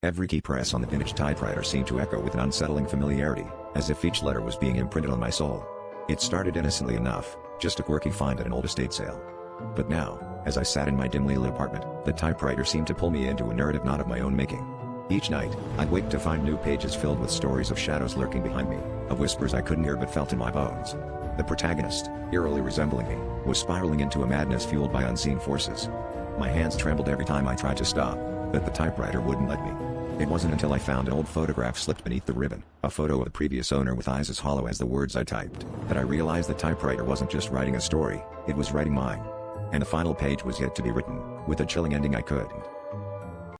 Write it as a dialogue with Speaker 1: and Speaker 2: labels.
Speaker 1: Every key press on the vintage typewriter seemed to echo with an unsettling familiarity, as if each letter was being imprinted on my soul. It started innocently enough, just a quirky find at an old estate sale. But now, as I sat in my dimly lit apartment, the typewriter seemed to pull me into a narrative not of my own making. Each night, I'd wake to find new pages filled with stories of shadows lurking behind me, of whispers I couldn't hear but felt in my bones. The protagonist, eerily resembling me, was spiraling into a madness fueled by unseen forces. My hands trembled every time I tried to stop, but the typewriter wouldn't let me. It wasn't until I found an old photograph slipped beneath the ribbon, a photo of the previous owner with eyes as hollow as the words I typed, that I realized the typewriter wasn't just writing a story, it was writing mine. And the final page was yet to be written, with a chilling ending I couldn't